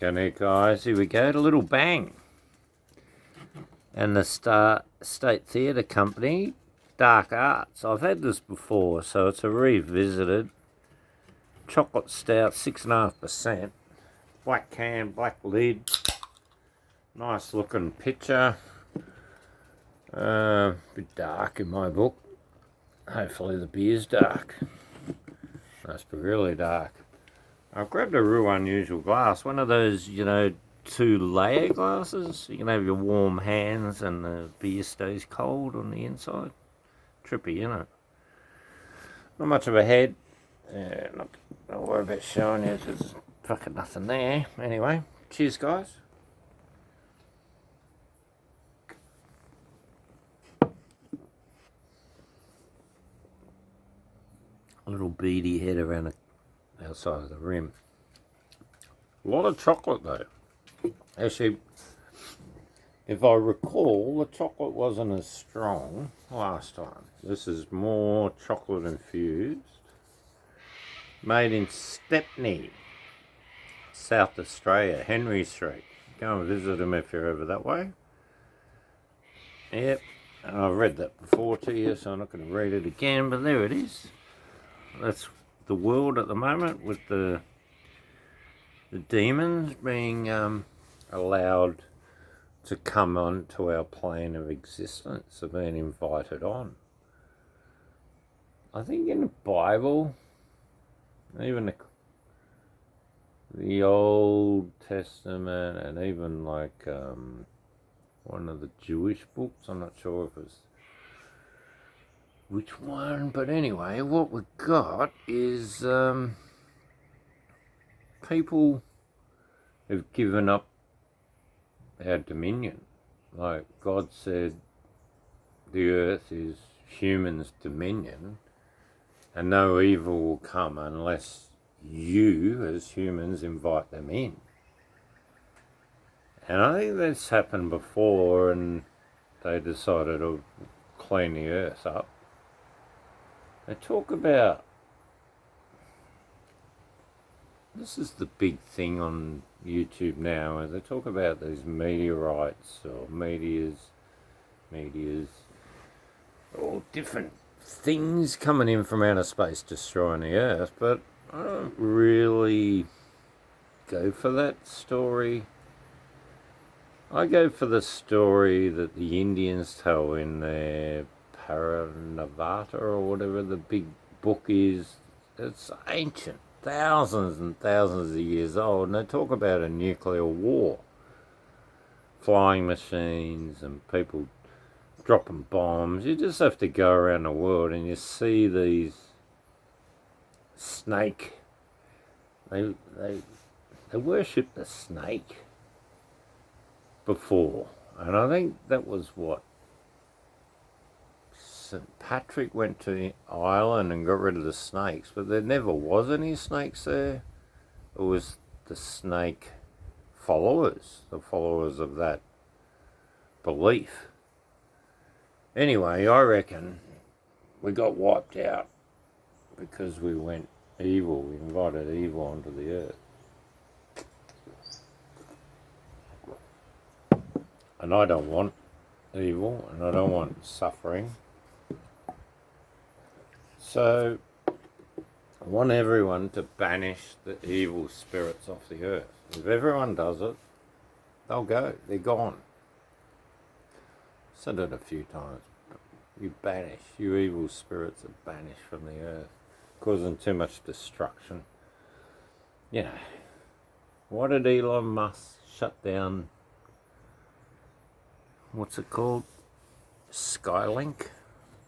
G'day guys, here we go, a little bang. And the State Theatre Company, Dark Arts. I've had this before, so it's a revisited chocolate stout, 6.5%. Black can, black lid. Nice looking picture. Bit dark in my book. Hopefully the beer's dark. Must be really dark. I've grabbed a real unusual glass, one of those, 2-layer glasses. You can have your warm hands and the beer stays cold on the inside. Trippy, isn't it? Not much of a head. Don't worry about showing you, there's fucking nothing there. Anyway, cheers guys. A little beady head around the outside of the rim. A lot of chocolate though. Actually, if I recall, the chocolate wasn't as strong last time. This is more chocolate infused. Made in Stepney, South Australia, Henry Street. Go and visit them if you're over that way. Yep, I've read that before to you, so I'm not going to read it again, but there it is. That's the world at the moment, with the demons being allowed to come onto our plane of existence, are being invited on. I think in the Bible, even the Old Testament, and even like one of the Jewish books, I'm not sure if it's which one, but anyway, what we got is people have given up our dominion. Like God said, the earth is humans' dominion, and no evil will come unless you, as humans, invite them in. And I think that's happened before, and they decided to clean the earth up. They talk about, this is the big thing on YouTube now, is they talk about these meteorites or meteors, all different things coming in from outer space destroying the earth, but I don't really go for that story. I go for the story that the Indians tell in their Paranavata or whatever the big book is. It's ancient, thousands and thousands of years old, and they talk about a nuclear war, flying machines and people dropping bombs. You just have to go around the world and you see these snake. They worship the snake before, and I think that was what St. Patrick went to Ireland and got rid of the snakes, but there never was any snakes there. It was the snake followers, the followers of that belief. Anyway, I reckon we got wiped out because we went evil. We invited evil onto the earth. And I don't want evil, and I don't want suffering. So I want everyone to banish the evil spirits off the earth. If everyone does it, they'll go. They're gone. Said it a few times. You banish. You evil spirits are banished from the earth, causing too much destruction. You know, why did Elon Musk shut down, what's it called? Skylink?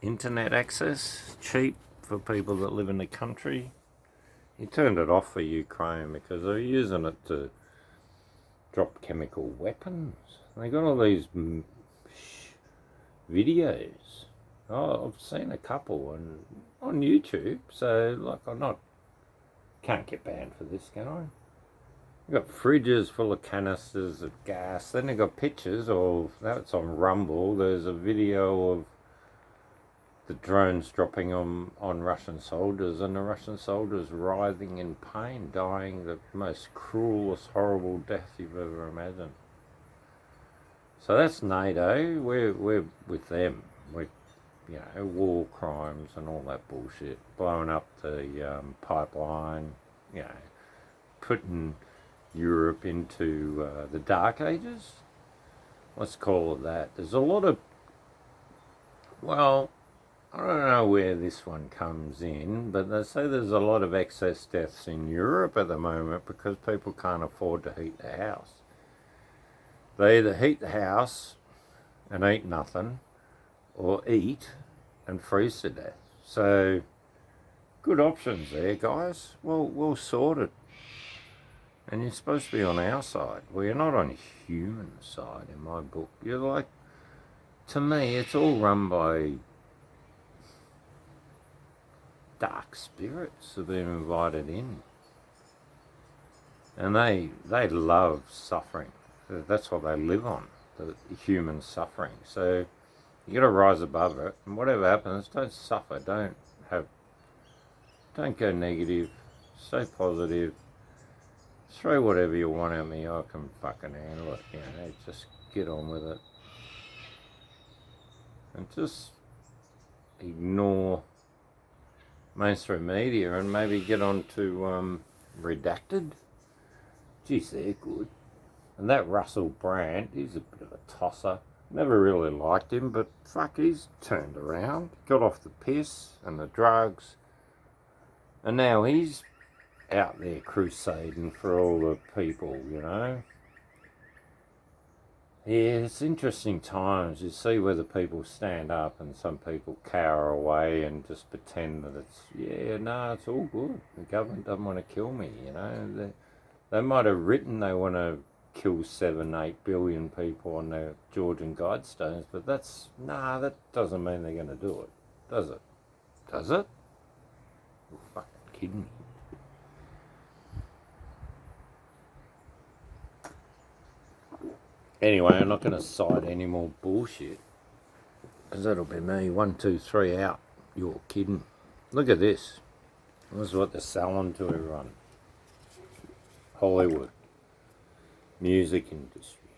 Internet access, cheap for people that live in the country. He turned it off for Ukraine because they're using it to drop chemical weapons. They got all these videos. Oh, I've seen a couple on YouTube. So, like, can't get banned for this, can I? You've got fridges full of canisters of gas. Then they've got pictures of, that's on Rumble. There's a video of the drones dropping on Russian soldiers, and the Russian soldiers writhing in pain, dying the most cruelest, horrible death you've ever imagined. So that's NATO. We're with them. We're, war crimes and all that bullshit, blowing up the pipeline, putting Europe into the Dark Ages. Let's call it that. There's a lot of, well, I don't know where this one comes in, but they say there's a lot of excess deaths in Europe at the moment because people can't afford to heat their house. They either heat the house and eat nothing, or eat and freeze to death. So, good options there, guys. Well sorted. And you're supposed to be on our side. Well, you're not on human side in my book. You're like, to me, it's all run by dark spirits have been invited in. And they love suffering. That's what they live on, the human suffering. So you got to rise above it, and whatever happens, don't suffer. Don't go negative. Stay positive. Throw whatever you want at me. I can fucking handle it. Just get on with it, and just ignore mainstream media and maybe get on to Redacted. Geez, they're good. And that Russell Brand, he's a bit of a tosser. Never really liked him, but fuck, he's turned around. Got off the piss and the drugs. And now he's out there crusading for all the people, Yeah, it's interesting times. You see where the people stand up and some people cower away and just pretend that it's all good. The government doesn't want to kill me, They might have written they want to kill 7-8 billion people on their Georgian Guidestones, but that doesn't mean they're going to do it, does it? Does it? You're fucking kidding me. Anyway, I'm not going to cite any more bullshit, because that'll be me. 1, 2, 3 out. You're kidding. Look at this. This is what they're selling to everyone. Hollywood. Music industry.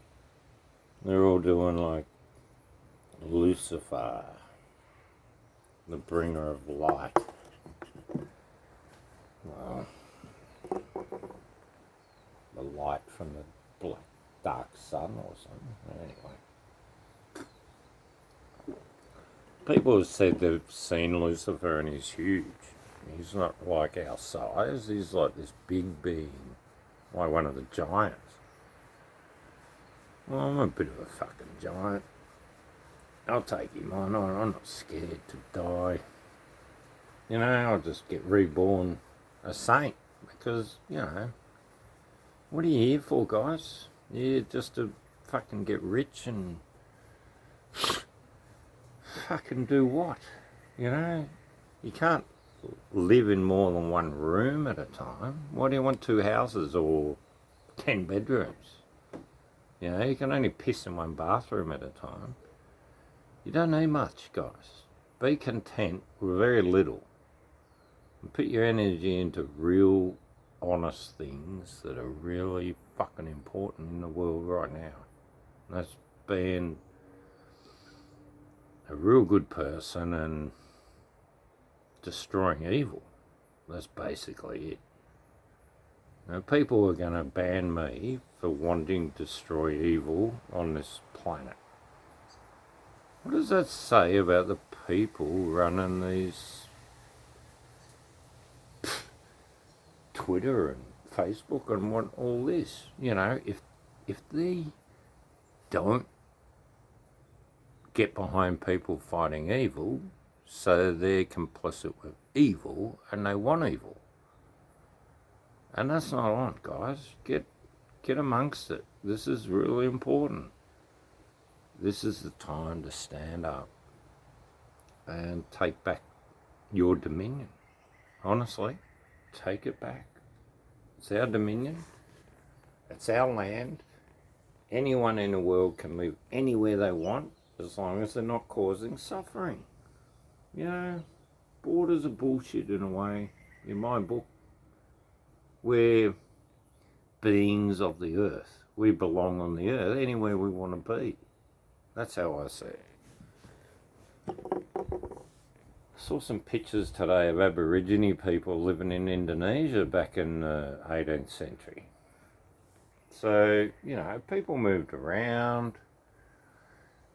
They're all doing like Lucifer, the bringer of light. Well, the light from the dark sun or something. Anyway, people have said they've seen Lucifer and he's huge. He's not like our size. He's like this big being, like one of the giants. Well, I'm a bit of a fucking giant. I'll take him on. I'm not scared to die. I'll just get reborn a saint. Because, what are you here for, guys? Yeah, just to fucking get rich and fucking do what? You can't live in more than one room at a time. Why do you want 2 houses or 10 bedrooms? You can only piss in one bathroom at a time. You don't need much, guys. Be content with very little. And put your energy into real, honest things that are really fucking important in the world right now. And that's being a real good person and destroying evil. That's basically it. Now, people are going to ban me for wanting to destroy evil on this planet. What does that say about the people running these Twitter and Facebook and want all this? If they don't get behind people fighting evil, so they're complicit with evil and they want evil. And that's not on, guys. Get amongst it. This is really important. This is the time to stand up and take back your dominion. Honestly, take it back. It's our dominion. It's our land. Anyone in the world can live anywhere they want as long as they're not causing suffering. You know, borders are bullshit in a way, in my book. We're beings of the earth. We belong on the earth anywhere we want to be. That's how I see it. I saw some pictures today of Aborigine people living in Indonesia back in the 18th century. So, you know, people moved around.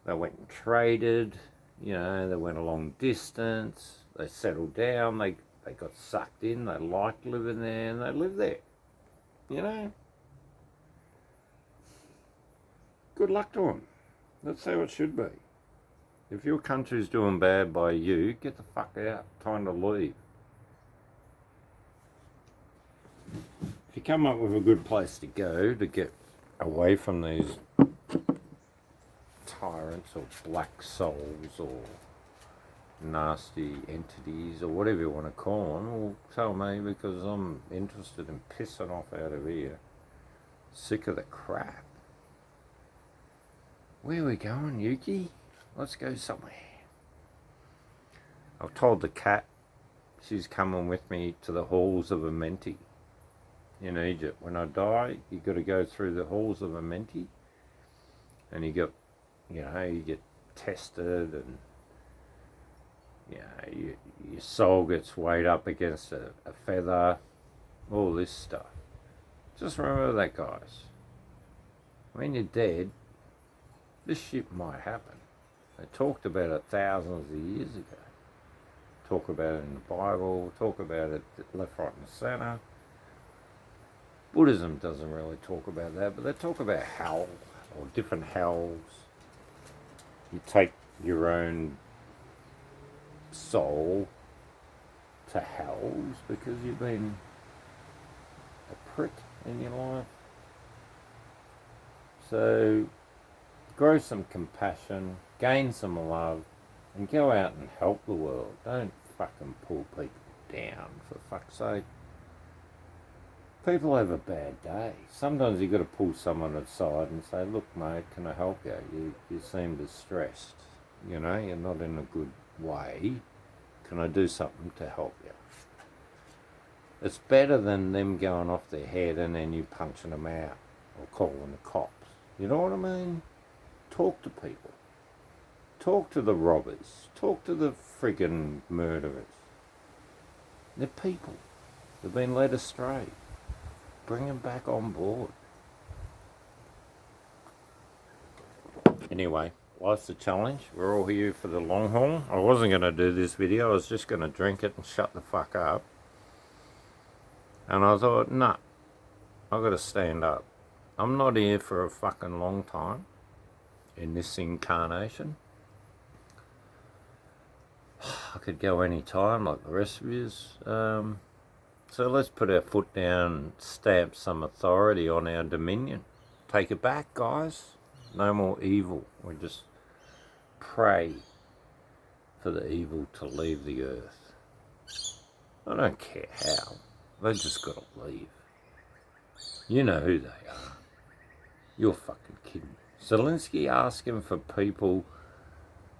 They went and traded. You know, they went a long distance. They settled down. They got sucked in. They liked living there and they lived there. You know? Good luck to them. That's how it should be. If your country's doing bad by you, get the fuck out. Time to leave. If you come up with a good place to go to get away from these tyrants or black souls or nasty entities or whatever you want to call them, well, tell me, because I'm interested in pissing off out of here. Sick of the crap. Where are we going, Yuki? Let's go somewhere. I've told the cat she's coming with me to the halls of Amenti in Egypt. When I die, you got to go through the halls of Amenti, and you get tested, and your soul gets weighed up against a feather, all this stuff. Just remember that, guys. When you're dead, this shit might happen. They talked about it thousands of years ago. Talk about it in the Bible, talk about it left, right and centre. Buddhism doesn't really talk about that, but they talk about hell, or different hells. You take your own soul to hells because you've been a prick in your life. So grow some compassion, gain some love, and go out and help the world. Don't fucking pull people down, for fuck's sake. People have a bad day. Sometimes you've got to pull someone aside and say, look, mate, can I help you? You seem distressed. You know, you're not in a good way. Can I do something to help you? It's better than them going off their head and then you punching them out or calling the cops. You know what I mean? Talk to people. Talk to the robbers. Talk to the friggin' murderers. They're people. They've been led astray. Bring them back on board. Anyway, life's a challenge. We're all here for the long haul. I wasn't going to do this video. I was just going to drink it and shut the fuck up. And I thought, nah, I've got to stand up. I'm not here for a fucking long time in this incarnation. I could go any time like the rest of yous. So let's put our foot down and stamp some authority on our dominion. Take it back, guys. No more evil. We just pray for the evil to leave the earth. I don't care how. They just got to leave. You know who they are. You're fucking kidding. Zelensky asking for people,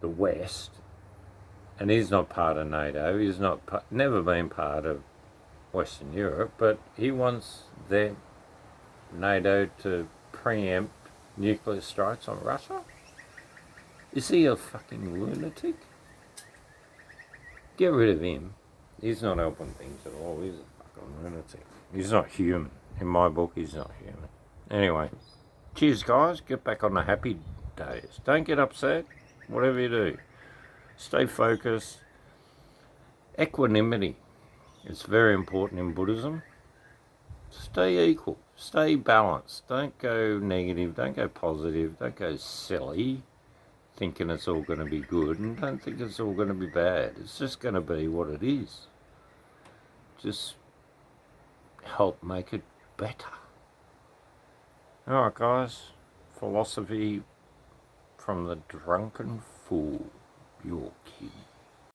the West, and he's not part of NATO. He's never been part of Western Europe, but he wants their NATO to preempt nuclear strikes on Russia? Is he a fucking lunatic? Get rid of him. He's not helping things at all. He's a fucking lunatic. He's not human. In my book, he's not human. Anyway, cheers, guys. Get back on the happy days. Don't get upset. Whatever you do, stay focused. Equanimity. It's very important in Buddhism. Stay equal. Stay balanced. Don't go negative. Don't go positive. Don't go silly, thinking it's all going to be good, and don't think it's all going to be bad. It's just going to be what it is. Just help make it better. Alright, guys. Philosophy from the drunken fool. You're kidding.